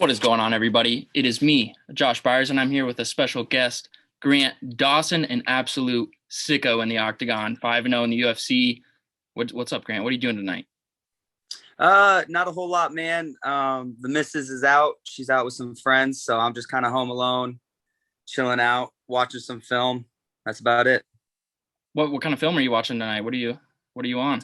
What is going on, everybody? It is me, Josh Byers, and I'm here with a special guest, Grant Dawson, an absolute sicko in the octagon, 5-0 in the UFC. What's up, Grant? What are you doing tonight? Not a whole lot, man. The missus is out. She's out with some friends, so I'm just kind of home alone, chilling out, watching some film. That's about it. What kind of film are you watching tonight? What are you on?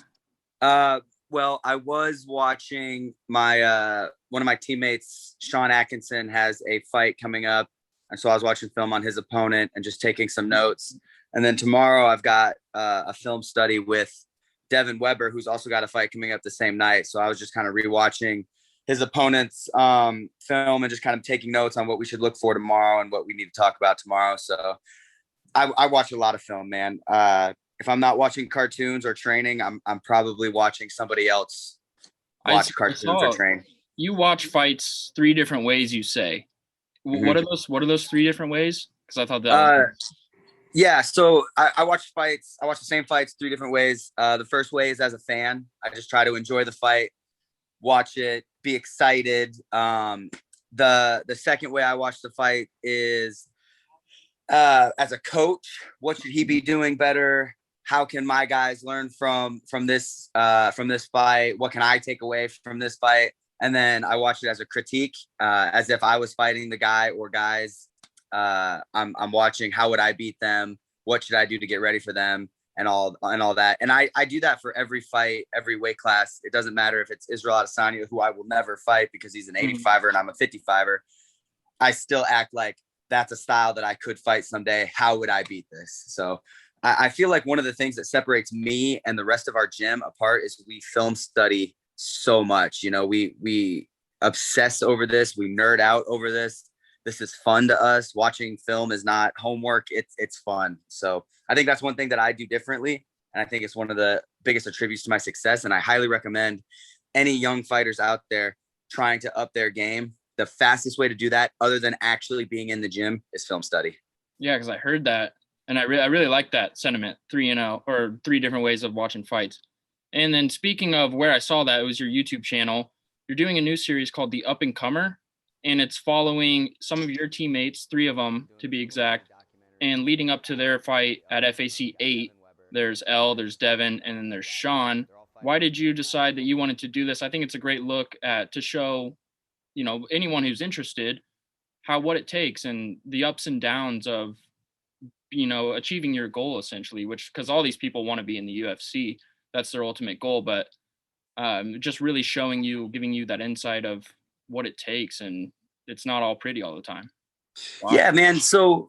Well, I was watching my one of my teammates, Sean Atkinson, has a fight coming up, and so I was watching film on his opponent and just taking some notes. And then tomorrow I've got a film study with Devin Weber, who's also got a fight coming up the same night. So I was just kind of rewatching his opponent's film and just kind of taking notes on what we should look for tomorrow and what we need to talk about tomorrow. So I watch a lot of film, man. If I'm not watching cartoons or training, I'm probably watching somebody else watch cartoons or train. You watch fights three different ways, you say. Mm-hmm. What are those three different ways? Because I thought that yeah, so I watch fights. I watch the same fights three different ways. The first way is as a fan. I just try to enjoy the fight, watch it, be excited. The second way I watch the fight is as a coach. What should he be doing better? How can my guys learn from this fight? What can I take away from this fight? And then I watch it as a critique, as if I was fighting the guy or guys. I'm watching how would I beat them? What should I do to get ready for them? And all that. And I do that for every fight, every weight class. It doesn't matter if it's Israel Adesanya, who I will never fight because he's an 85er and I'm a 55er. I still act like that's a style that I could fight someday. How would I beat this? So I feel like one of the things that separates me and the rest of our gym apart is we film study so much. You know, we obsess over this. We nerd out over this. This is fun to us. Watching film is not homework. It's fun. So I think that's one thing that I do differently. And I think it's one of the biggest attributes to my success. And I highly recommend any young fighters out there trying to up their game. The fastest way to do that, other than actually being in the gym, is film study. Yeah, because I heard that. And I really like that sentiment, 3-0, or three different ways of watching fights. And then speaking of where I saw that, it was your YouTube channel. You're doing a new series called The Up and Comer. And it's following some of your teammates, 3 of them to be exact, and leading up to their fight at FAC 8, there's Elle, there's Devin, and then there's Sean. Why did you decide that you wanted to do this? I think it's a great look at to show, anyone who's interested what it takes and the ups and downs of, achieving your goal essentially, which because all these people want to be in the UFC, that's their ultimate goal, but just really showing you, giving you that insight of what it takes, and it's not all pretty all the time. Wow. Yeah, man. So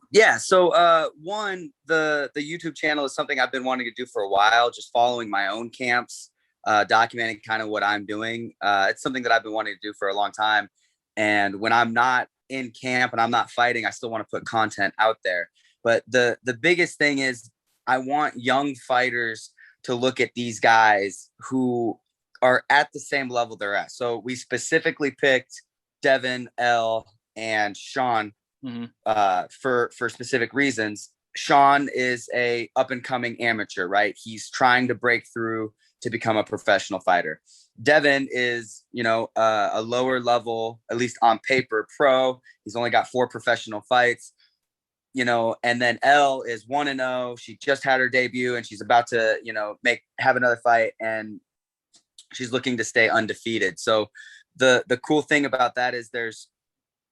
one, the YouTube channel is something I've been wanting to do for a while, just following my own camps, documenting kind of what I'm doing. It's something that I've been wanting to do for a long time. And when I'm not in camp and I'm not fighting, I still want to put content out there. But the biggest thing is I want young fighters to look at these guys who are at the same level they're at. So we specifically picked Devin, Elle, and Sean for specific reasons. Sean is a up and coming amateur, right? He's trying to break through to become a professional fighter. Devin is, a lower level, at least on paper, pro. He's only got 4 professional fights, and then Elle is 1-0. She just had her debut and she's about to, have another fight, and she's looking to stay undefeated. So the cool thing about that is there's,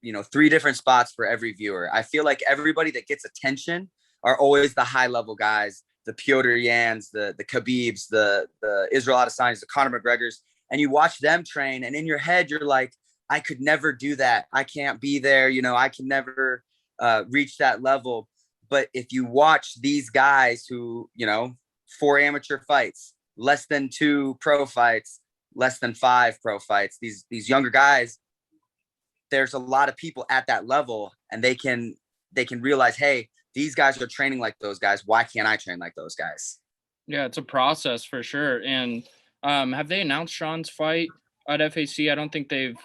3 different spots for every viewer. I feel like everybody that gets attention are always the high level guys, the Piotr Yans, the Khabibs, the Israel Adesanyas, the Conor McGregors, and you watch them train, and in your head you're like, I could never do that. I can't be there. I can never reach that level. But if you watch these guys who, 4 amateur fights, less than 2 pro fights, less than 5 pro fights, these younger guys, there's a lot of people at that level, and they can realize, hey, these guys are training like those guys. Why can't I train like those guys? Yeah, it's a process for sure. And have they announced Sean's fight at FAC? I don't think they've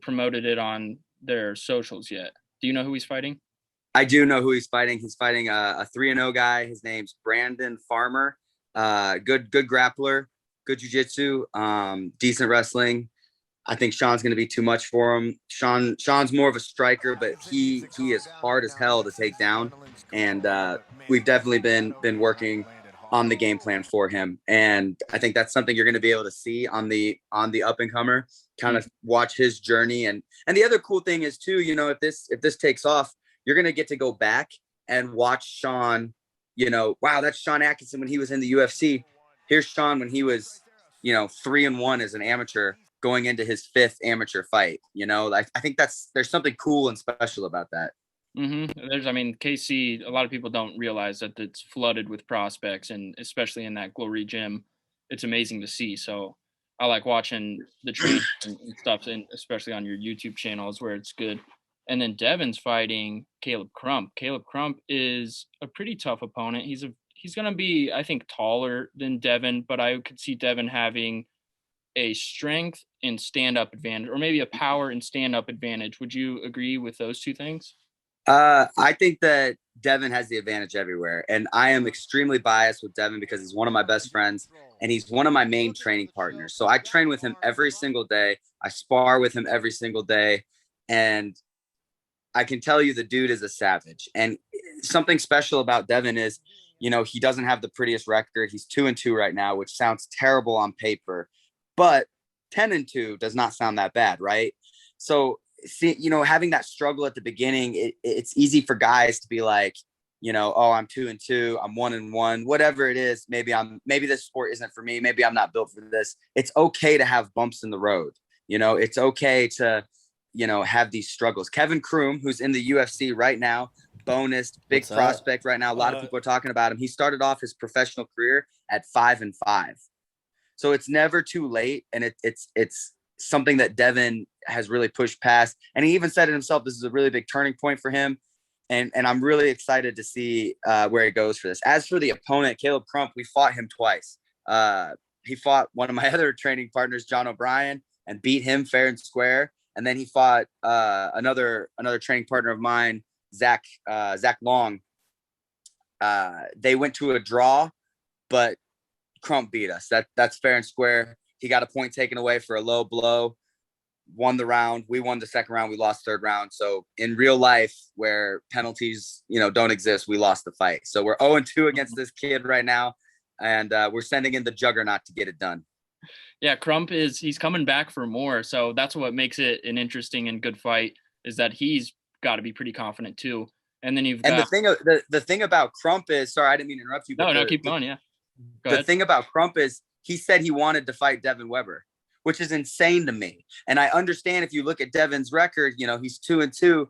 promoted it on their socials yet. Do you know who he's fighting? I do know who he's fighting. He's fighting a 3-0 guy. His name's Brandon Farmer. Good grappler, good jiu-jitsu, decent wrestling. I think Sean's going to be too much for him. Sean's more of a striker, but he is hard as hell to take down, and we've definitely been working on the game plan for him. And I think that's something you're going to be able to see on the up and comer. Kind of watch his journey, and the other cool thing is too, you know, if this takes off, you're going to get to go back and watch Sean. You know, wow, that's Sean Atkinson when he was in the UFC. Here's Sean when he was, you know, 3-1 as an amateur going into his 5th amateur fight. You know, I think there's something cool and special about that. I mean, KC, a lot of people don't realize that it's flooded with prospects, and especially in that Glory gym, it's amazing to see. So I like watching the training and stuff, and especially on your YouTube channel is where it's good. And then Devin's fighting Caleb Crump. Caleb Crump is a pretty tough opponent. He's going to be, I think, taller than Devin, but I could see Devin having a strength and stand-up advantage, or maybe a power and stand-up advantage. Would you agree with those two things? I think that Devin has the advantage everywhere, and I am extremely biased with Devin because he's one of my best friends and he's one of my main training partners. So I train with him every single day. I spar with him every single day, and I can tell you the dude is a savage. And something special about Devin is, you know, he doesn't have the prettiest record. He's 2-2 right now, which sounds terrible on paper, but 10-2 does not sound that bad, right? So, see, you know, having that struggle at the beginning, it's easy for guys to be like, you know, oh, I'm 2-2, I'm 1-1, whatever it is. Maybe this sport isn't for me. Maybe I'm not built for this. It's okay to have bumps in the road. You know, it's okay to, you know, have these struggles. Kevin Kroom, who's in the UFC right now, bonus, big prospect right now. A lot of people are talking about him. He started off his professional career at 5-5. So it's never too late. And it's something that Devin has really pushed past. And he even said it himself, this is a really big turning point for him. And I'm really excited to see where it goes for this. As for the opponent, Caleb Crump, we fought him twice. He fought one of my other training partners, John O'Brien, and beat him fair and square. And then he fought another training partner of mine, Zach Long. They went to a draw, but Crump beat us. That's fair and square. He got a point taken away for a low blow, won the round. We won the second round. We lost third round. So in real life, where penalties, you know, don't exist, we lost the fight. So we're 0-2 against this kid right now, and we're sending in the juggernaut to get it done. Yeah, Crump he's coming back for more. So that's what makes it an interesting and good fight, is that he's got to be pretty confident too. And then the thing about Crump is, sorry, I didn't mean to interrupt you. But keep going. Yeah. The thing about Crump is he said he wanted to fight Devin Weber, which is insane to me. And I understand if you look at Devin's record, you know, he's 2-2.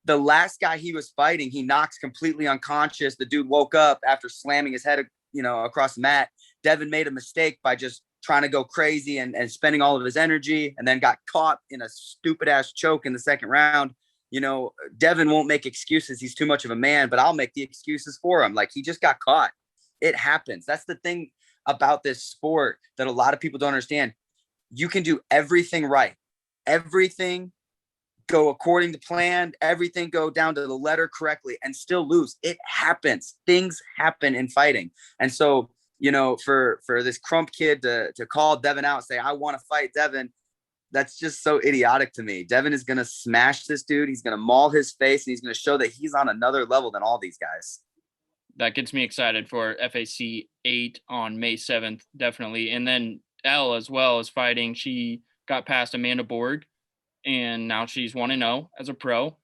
The last guy he was fighting, he knocks completely unconscious. The dude woke up after slamming his head, you know, across the mat. Devin made a mistake by just trying to go crazy and spending all of his energy, and then got caught in a stupid ass choke in the second round. You know, Devin won't make excuses. He's too much of a man, but I'll make the excuses for him. Like, he just got caught. It happens. That's the thing about this sport that a lot of people don't understand. You can do everything right. Everything go according to plan. Everything go down to the letter correctly and still lose. It happens. Things happen in fighting. And so, you know, for this Crump kid to call Devin out and say, I want to fight Devin, that's just so idiotic to me. Devin is going to smash this dude. He's going to maul his face, and he's going to show that he's on another level than all these guys. That gets me excited for FAC 8 on May 7th, definitely. And then Elle as well is fighting. She got past Amanda Borg, and now she's 1-0 as a pro.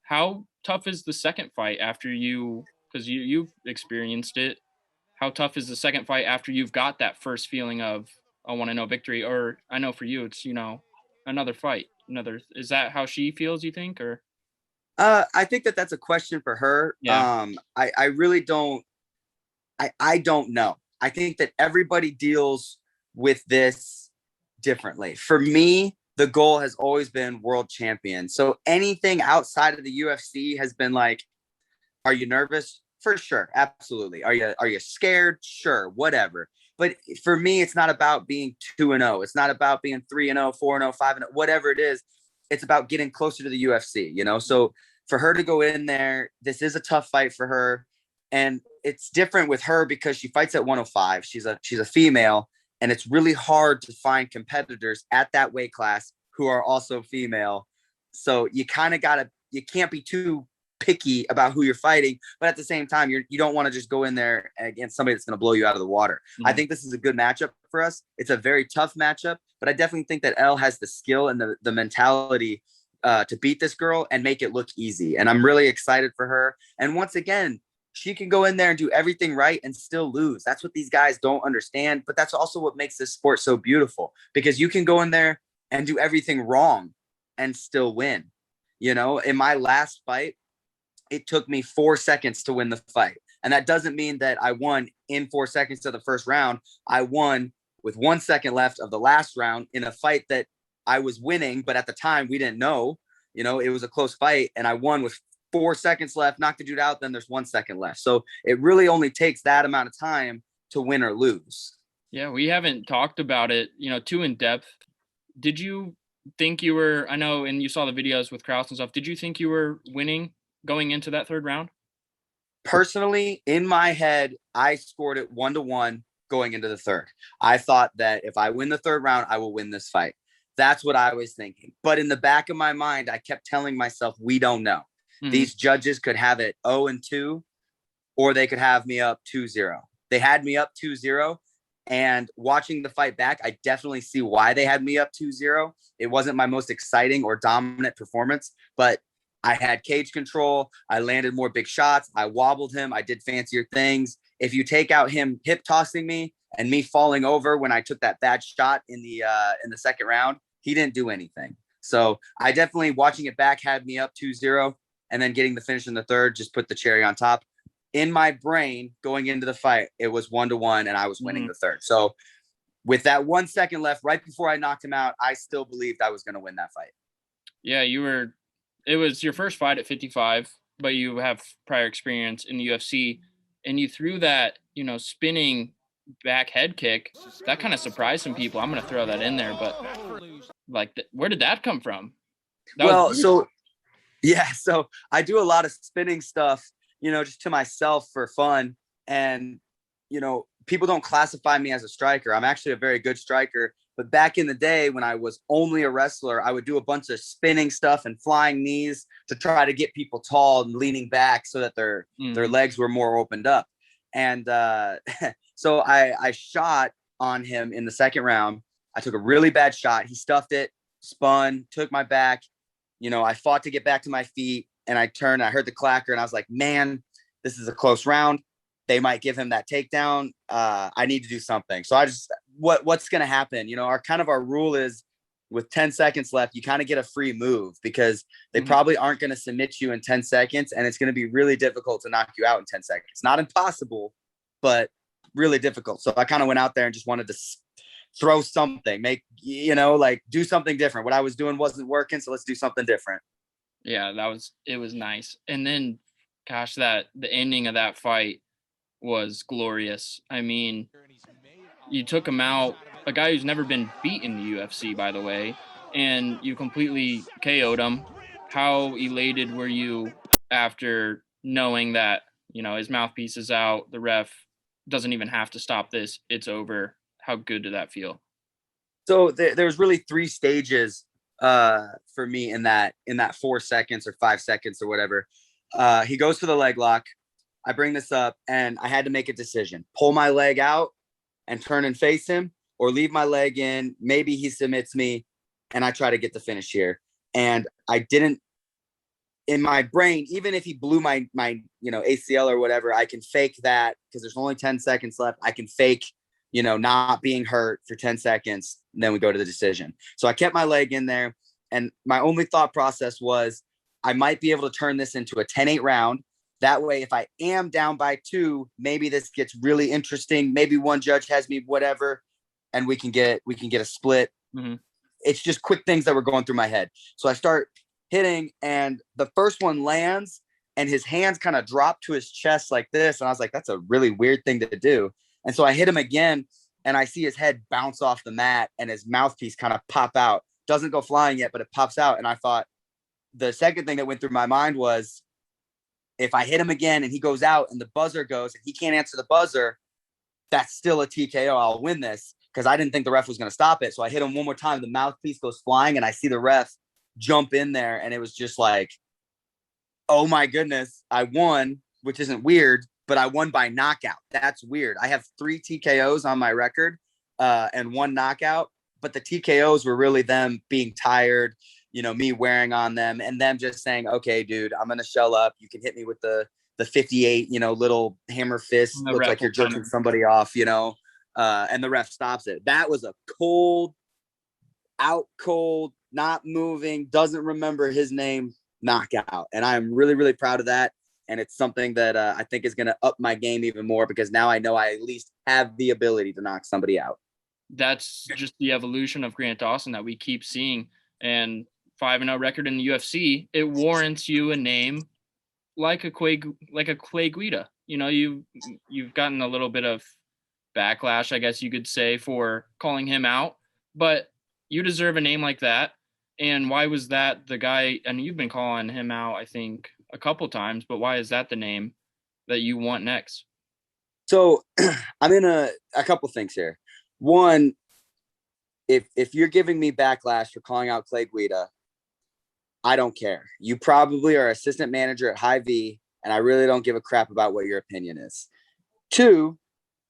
How tough is the second fight after because you've experienced it, how tough is the second fight after you've got that first feeling of a 1-0 victory? Or I know for you, it's, you know, another fight. Is that how she feels, you think? Or I think that's a question for her. Yeah. I really don't. I don't know. I think that everybody deals with this differently. For me, the goal has always been world champion. So anything outside of the UFC has been like, are you nervous? For sure. Absolutely. Are you scared? Sure. Whatever. But for me, it's not about being 2-0. It's not about being 3-0, 4-0, 5-0, whatever it is. It's about getting closer to the UFC, you know? So for her to go in there, this is a tough fight for her. And it's different with her because she fights at 105. She's a female, and it's really hard to find competitors at that weight class who are also female. So you kind of you can't be too picky about who you're fighting, but at the same time, you don't want to just go in there against somebody that's going to blow you out of the water. Mm-hmm. I think this is a good matchup for us. It's a very tough matchup, but I definitely think that Elle has the skill and the mentality to beat this girl and make it look easy. And I'm really excited for her. And once again, she can go in there and do everything right and still lose. That's what these guys don't understand. But that's also what makes this sport so beautiful, because you can go in there and do everything wrong and still win. You know, in my last fight, it took me 4 seconds to win the fight. And that doesn't mean that I won in 4 seconds of the first round. I won with 1 second left of the last round in a fight that I was winning, but at the time we didn't know, you know, it was a close fight, and I won with 4 seconds left, knocked the dude out. Then there's 1 second left. So it really only takes that amount of time to win or lose. Yeah. We haven't talked about it, you know, too in depth. Did you think you were, I know, and you saw the videos with Kraus and stuff, did you think you were winning going into that third round? Personally, in my head, I scored it 1-1 going into the third. I thought that if I win the third round, I will win this fight. That's what I was thinking. But in the back of my mind, I kept telling myself, we don't know. Mm-hmm. These judges could have it 0-2, or they could have me up 2-0. They had me up 2-0. And watching the fight back, I definitely see why they had me up 2-0. It wasn't my most exciting or dominant performance, but I had cage control. I landed more big shots. I wobbled him. I did fancier things. If you take out him hip tossing me and me falling over when I took that bad shot in the second round, he didn't do anything. So I definitely, watching it back, had me up 2-0, and then getting the finish in the third just put the cherry on top. In my brain going into the fight, it was 1-1 and I was winning the third. So with that 1 second left, right before I knocked him out, I still believed I was going to win that fight. Yeah, it was your first fight at 55, but you have prior experience in the UFC, and you threw that, you know, spinning back head kick. That kind of surprised some people. I'm going to throw that in there, but like, where did that come from? So I do a lot of spinning stuff, you know, just to myself for fun. And, you know, people don't classify me as a striker. I'm actually a very good striker. But back in the day when I was only a wrestler, I would do a bunch of spinning stuff and flying knees to try to get people tall and leaning back so that their legs were more opened up. And so I shot on him in the second round. I took a really bad shot. He stuffed it, spun, took my back. You know, I fought to get back to my feet, and I turned. I heard the clacker, and I was like, man, this is a close round. They might give him that takedown. I need to do something. So I just, what's going to happen? You know, our rule is with 10 seconds left, you kind of get a free move, because they probably aren't going to submit you in 10 seconds. And it's going to be really difficult to knock you out in 10 seconds. Not impossible, but really difficult. So I kind of went out there and just wanted to throw something, do something different. What I was doing wasn't working. So let's do something different. Yeah, it was nice. And then, gosh, the ending of that fight was glorious. I mean, you took him out, a guy who's never been beat in the UFC, by the way, and you completely KO'd him. How elated were you after knowing that, you know, his mouthpiece is out, the ref doesn't even have to stop this, it's over? How good did that feel? So there's really 3 stages for me in that 4 seconds or 5 seconds or whatever. He goes for the leg lock. I bring this up, and I had to make a decision: pull my leg out and turn and face him, or leave my leg in. Maybe he submits me and I try to get the finish here. And I didn't, in my brain, even if he blew my ACL or whatever, I can fake that, because there's only 10 seconds left. I can fake, not being hurt for 10 seconds. And then we go to the decision. So I kept my leg in there. And my only thought process was, I might be able to turn this into a 10-8 round. That way, if I am down by 2, maybe this gets really interesting. Maybe one judge has me, whatever, and we can get a split. Mm-hmm. It's just quick things that were going through my head. So I start hitting, and the first one lands, and his hands kind of drop to his chest like this. And I was like, that's a really weird thing to do. And so I hit him again, and I see his head bounce off the mat, and his mouthpiece kind of pop out. Doesn't go flying yet, but it pops out. And I thought, the second thing that went through my mind was, if I hit him again and he goes out and the buzzer goes and he can't answer the buzzer, that's still a TKO. I'll win this. because I didn't think the ref was going to stop it. So I hit him one more time. The mouthpiece goes flying, and I see the ref jump in there, and it was just like, oh my goodness, I won, which isn't weird, but I won by knockout. That's weird. I have 3 TKOs on my record and 1 knockout, but the TKOs were really them being tired, me wearing on them and them just saying, okay, dude, I'm going to shell up. You can hit me with the 58, little hammer fist. Looks like you're jerking somebody off, and the ref stops it. That was a cold, not moving, doesn't remember his name knockout. And I'm really, really proud of that. And it's something that I think is going to up my game even more, because now I know I at least have the ability to knock somebody out. That's just the evolution of Grant Dawson that we keep seeing. And 5-0 record in the UFC, it warrants you a name like a Clay Guida. You've gotten a little bit of backlash, I guess you could say, for calling him out, but you deserve a name like that. And why was that the guy? And you've been calling him out, I think, a couple times, but why is that the name that you want next? So I'm in a couple things here. One, if you're giving me backlash for calling out Clay Guida, I don't care. You probably are assistant manager at High V, and I really don't give a crap about what your opinion is. 2,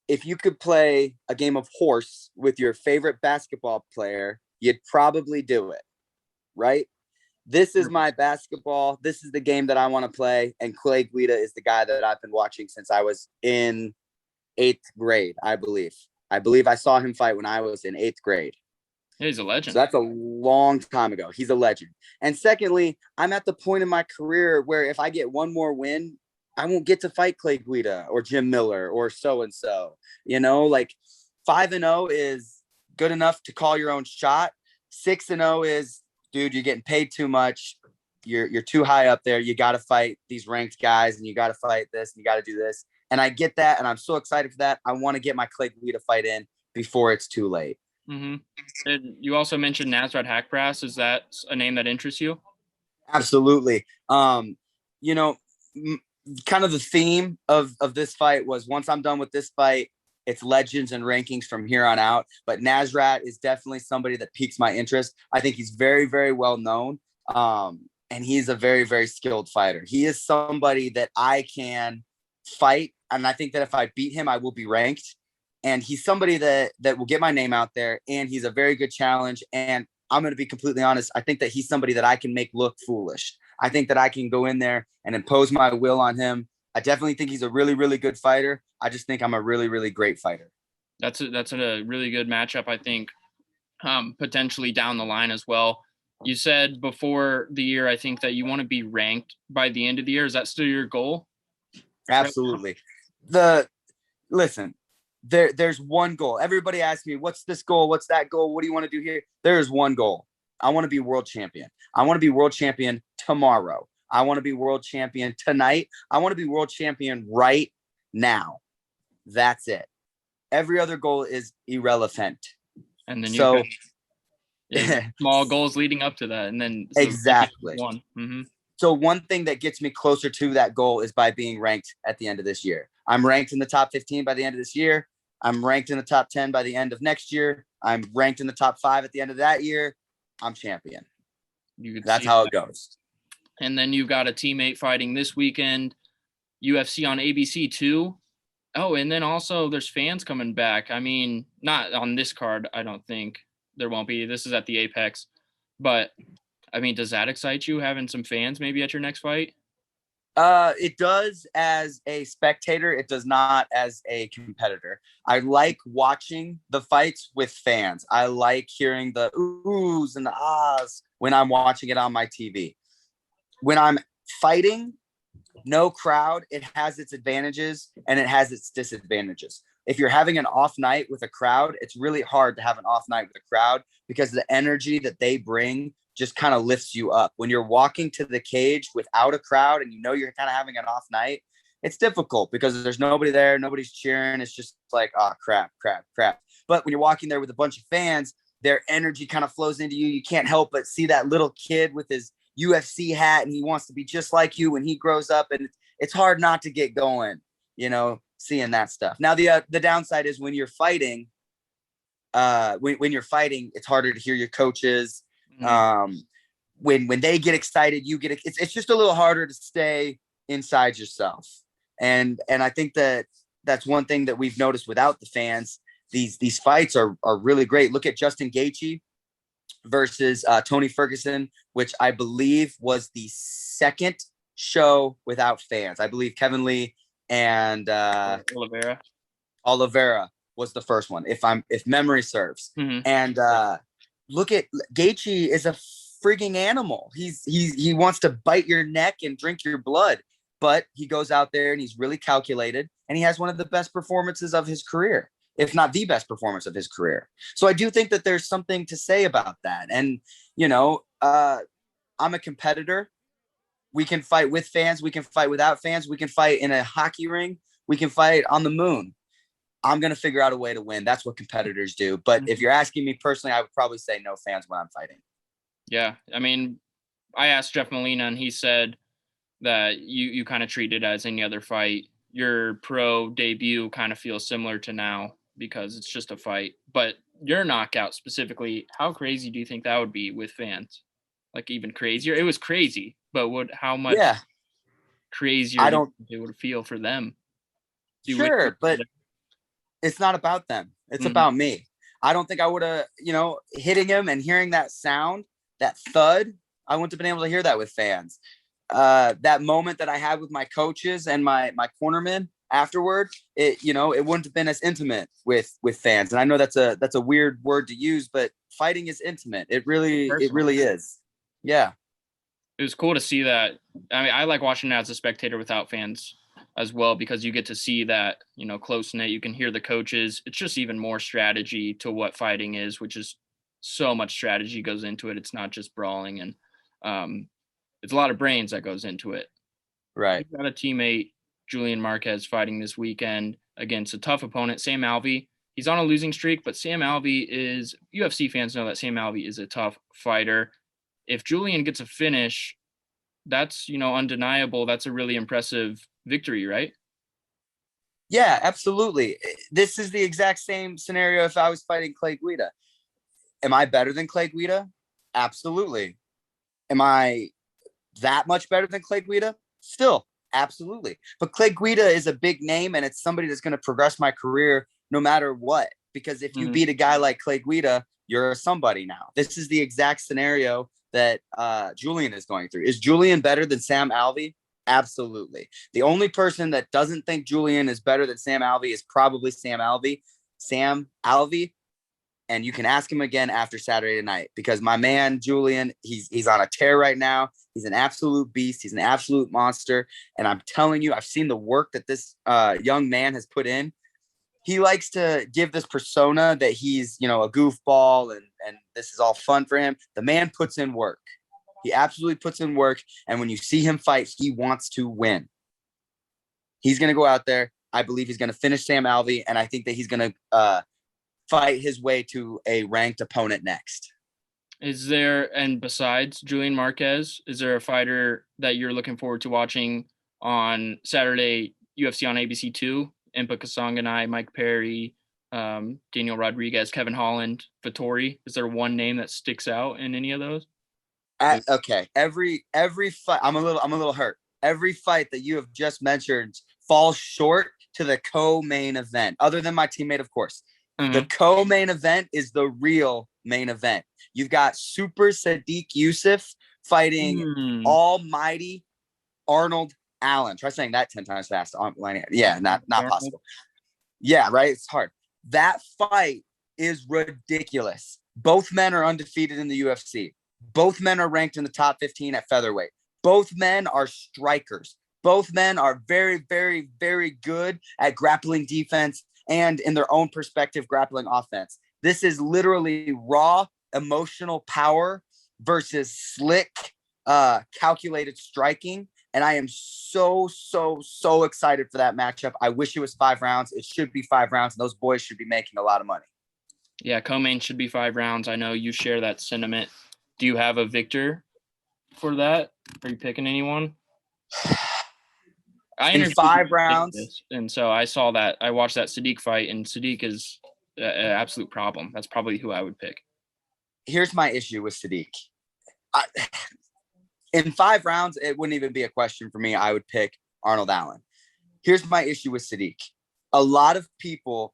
if you could play a game of horse with your favorite basketball player, you'd probably do it, right? This is my basketball. This is the game that I want to play. And Clay Guida is the guy that I've been watching since I was in 8th grade, I believe. I believe I saw him fight when I was in 8th grade. He's a legend. So that's a long time ago. He's a legend. And secondly, I'm at the point in my career where if I get one more win, I won't get to fight Clay Guida or Jim Miller or so-and-so. 5-0 is good enough to call your own shot. 6-0 is, dude, you're getting paid too much. You're too high up there. You got to fight these ranked guys, and you got to fight this, and you got to do this. And I get that, and I'm so excited for that. I want to get my Clay Guida fight in before it's too late. Mm-hmm. And you also mentioned Nasrat Haqparast. Is that a name that interests you? Absolutely. Kind of the theme of this fight was, once I'm done with this fight, it's legends and rankings from here on out. But Nasrat is definitely somebody that piques my interest. I think he's very, very well known. And he's a very, very skilled fighter. He is somebody that I can fight. And I think that if I beat him, I will be ranked. And he's somebody that will get my name out there. And he's a very good challenge. And I'm going to be completely honest. I think that he's somebody that I can make look foolish. I think that I can go in there and impose my will on him. I definitely think he's a really, really good fighter. I just think I'm a really, really great fighter. That's a really good matchup, I think, potentially down the line as well. You said before the year, I think, that you want to be ranked by the end of the year. Is that still your goal? Absolutely. Listen, there's one goal. Everybody asks me, what's this goal? What's that goal? What do you want to do here? There is one goal. I want to be world champion. I want to be world champion tomorrow. I want to be world champion tonight. I want to be world champion right now. That's it. Every other goal is irrelevant. And then small goals leading up to that. And then exactly. One. Mm-hmm. So one thing that gets me closer to that goal is by being ranked at the end of this year. I'm ranked in the top 15 by the end of this year. I'm ranked in the top 10 by the end of next year. I'm ranked in the top 5 at the end of that year. I'm champion. That's how it goes. And then you've got a teammate fighting this weekend, UFC on ABC too. Oh, and then also there's fans coming back. I mean, not on this card, I don't think there won't be. This is at the Apex. But, I mean, does that excite you, having some fans maybe at your next fight? It does as a spectator. It does not as a competitor. I like watching the fights with fans. I like hearing the oohs and the ahs when I'm watching it on my TV. When I'm fighting, no crowd, it has its advantages and it has its disadvantages. If you're having an off night with a crowd, it's really hard to have an off night with a crowd because the energy that they bring just kind of lifts you up. When you're walking to the cage without a crowd and you know you're kind of having an off night, it's difficult because there's nobody there, nobody's cheering. It's just like, oh, crap. But when you're walking there with a bunch of fans, their energy kind of flows into you. You can't help but see that little kid with his UFC hat and he wants to be just like you when he grows up. And it's hard not to get going, seeing that stuff. Now, the downside is when you're fighting, when you're fighting, it's harder to hear your coaches. Mm-hmm. When they get excited, it's just a little harder to stay inside yourself. And I think that's one thing that we've noticed without the fans. These fights are really great. Look at Justin Gaethje versus Tony Ferguson, which I believe was the second show without fans. I believe Kevin Lee and Oliveira was the first one, if memory serves. Mm-hmm. And look at Gaethje is a frigging animal. He wants to bite your neck and drink your blood, but he goes out there and he's really calculated, and he has one of the best performances of his career, if not the best performance of his career. So I do think that there's something to say about that. And, I'm a competitor. We can fight with fans. We can fight without fans. We can fight in a hockey ring. We can fight on the moon. I'm going to figure out a way to win. That's what competitors do. But if you're asking me personally, I would probably say no fans when I'm fighting. Yeah. I mean, I asked Jeff Molina, and he said that you kind of treat it as any other fight. Your pro debut kind of feels similar to now because it's just a fight. But your knockout specifically, how crazy do you think that would be with fans? Like even crazier? It was crazy, but how much crazier do you think it would feel for them? Sure, but it's not about them. It's about me. I don't think I would have, hitting him and hearing that sound, that thud, I wouldn't have been able to hear that with fans. That moment that I had with my coaches and my cornermen afterward, it wouldn't have been as intimate with fans. And I know that's a weird word to use, but fighting is intimate. It really is. Yeah. It was cool to see that. I mean, I like watching it as a spectator without fans as well, because you get to see that, close knit. You can hear the coaches. It's just even more strategy to what fighting is, which is so much strategy goes into it. It's not just brawling, and it's a lot of brains that goes into it. Right. You've got a teammate, Julian Marquez, fighting this weekend against a tough opponent, Sam Alvey. He's on a losing streak, but Sam Alvey is, UFC fans know that Sam Alvey is a tough fighter. If Julian gets a finish, that's, undeniable. That's a really impressive victory, right? Yeah, absolutely. This is the exact same scenario if I was fighting Clay Guida. Am I better than Clay Guida? Absolutely. Am I that much better than Clay Guida? Still, absolutely. But Clay Guida is a big name, and it's somebody that's going to progress my career no matter what. Because if you beat a guy like Clay Guida, you're a somebody now. This is the exact scenario that Julian is going through. Is Julian better than Sam Alvey? Absolutely. The only person that doesn't think Julian is better than Sam Alvey is probably Sam Alvey. And you can ask him again after Saturday night, because my man Julian, he's on a tear right now. He's an absolute beast. He's an absolute monster. And I'm telling you, I've seen the work that this young man has put in. He likes to give this persona that he's, a goofball and this is all fun for him. The man puts in work. He absolutely puts in work. And when you see him fight, he wants to win. He's going to go out there. I believe he's going to finish Sam Alvey. And I think that he's going to fight his way to a ranked opponent next. Is there, and besides Julian Marquez, is there a fighter that you're looking forward to watching on Saturday, UFC on ABC2? Impa Kasanganay, Mike Perry, Daniel Rodriguez, Kevin Holland, Vettori. Is there one name that sticks out in any of those? Okay. Every fight, I'm a little hurt. Every fight that you have just mentioned falls short to the co-main event, other than my teammate, of course. The co-main event is the real main event. You've got Super Sadiq Youssef fighting almighty Arnold Allen. Try saying that 10 times fast. Yeah, not possible. Yeah, right? It's hard. That fight is ridiculous. Both men are undefeated in the UFC. Both men are ranked in the top 15 at featherweight. Both men are strikers. Both men are very, very, very good at grappling defense and, in their own perspective, grappling offense. This is literally raw emotional power versus slick, calculated striking. And I am so, so, so excited for that matchup. I wish it was 5 rounds. It should be 5 rounds. And those boys should be making a lot of money. Yeah, co-main should be 5 rounds. I know you share that sentiment. Do you have a victor for that? Are you picking anyone? In 5 rounds. And so I saw that. I watched that Sadiq fight, and Sadiq is an absolute problem. That's probably who I would pick. Here's my issue with Sadiq. In 5 rounds, it wouldn't even be a question for me. I would pick Arnold Allen. Here's my issue with Sadiq. A lot of people,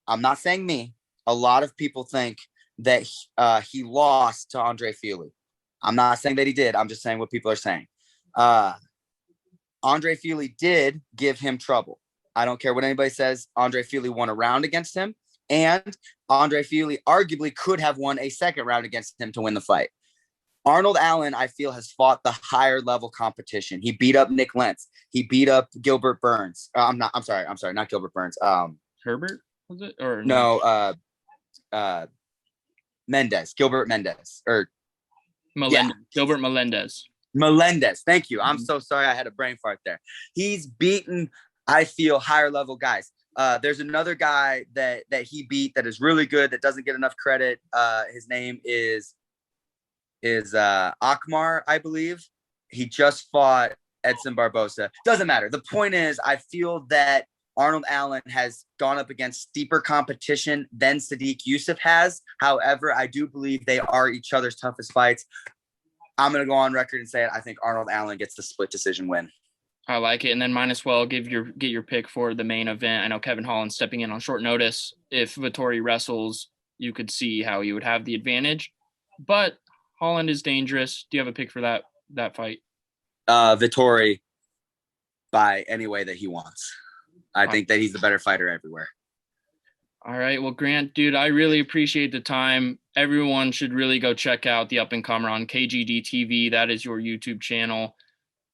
I'm not saying me, a lot of people think that he lost to Andre Fili. I'm not saying that he did. I'm just saying what people are saying. Andre Fili did give him trouble. I don't care what anybody says. Andre Fili won a round against him, and Andre Fili arguably could have won a second round against him to win the fight. Arnold Allen, I feel, has fought the higher level competition. He beat up Nick Lentz. He beat up Gilbert Burns. I'm sorry, not Gilbert Burns. Herbert was it or no? Mendez, Gilbert Mendez, or Melendez. Yeah. Gilbert Melendez. Melendez. Thank you. I'm so sorry. I had a brain fart there. He's beaten, I feel, higher level guys. There's another guy that he beat that is really good that doesn't get enough credit. His name is Akmar, I believe. He just fought Edson Barbosa. Doesn't matter. The point is, I feel that Arnold Allen has gone up against steeper competition than Sadiq Youssef has. However, I do believe they are each other's toughest fights. I'm going to go on record and say it. I think Arnold Allen gets the split decision win. I like it. And then might as well get your pick for the main event. I know Kevin Holland's stepping in on short notice. If Vettori wrestles, you could see how he would have the advantage. But Holland is dangerous. Do you have a pick for that fight? Vettori by any way that he wants. I think that he's the better fighter everywhere. All right. Well, Grant, dude, I really appreciate the time. Everyone should really go check out the Up and Comer on KGD TV. That is your YouTube channel.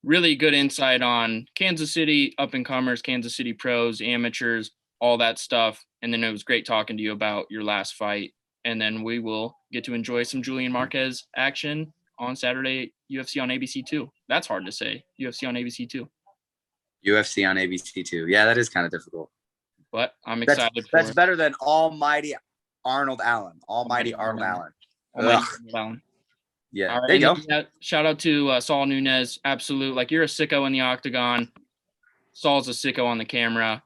Really good insight on Kansas City up and comers, Kansas City pros, amateurs, all that stuff. And then it was great talking to you about your last fight. And then we will get to enjoy some Julian Marquez action on Saturday, UFC on ABC2. That's hard to say. UFC on ABC2. UFC on ABC2. Yeah, that is kind of difficult. But I'm excited that's better than Almighty Arnold Allen. Almighty Arnold Allen. Allen. Yeah, right, there you go. Shout out to Saul Nunez. Absolute. Like, you're a sicko in the octagon. Saul's a sicko on the camera.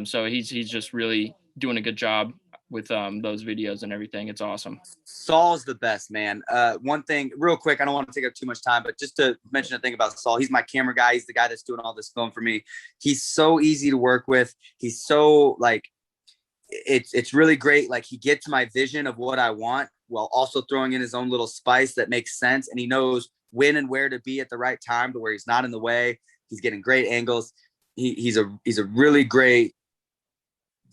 So he's just really doing a good job with those videos and everything. It's awesome. Saul's the best, man. One thing real quick, I don't want to take up too much time, but just to mention a thing about Saul, he's my camera guy. He's the guy that's doing all this film for me. He's so easy to work with. He's so like, it's really great. Like, he gets my vision of what I want while also throwing in his own little spice that makes sense. And he knows when and where to be at the right time to where he's not in the way. He's getting great angles. He's a really great,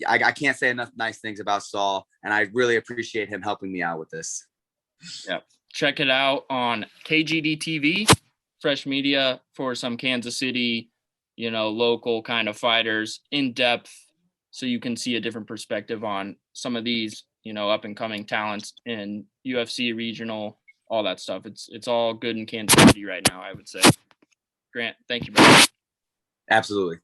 I can't say enough nice things about Saul, and I really appreciate him helping me out with this. Yeah. Check it out on KGD TV, fresh media for some Kansas City, local kind of fighters in depth, so you can see a different perspective on some of these, up and coming talents in UFC, regional, all that stuff. It's all good in Kansas City right now, I would say. Grant, thank you, brother. Absolutely.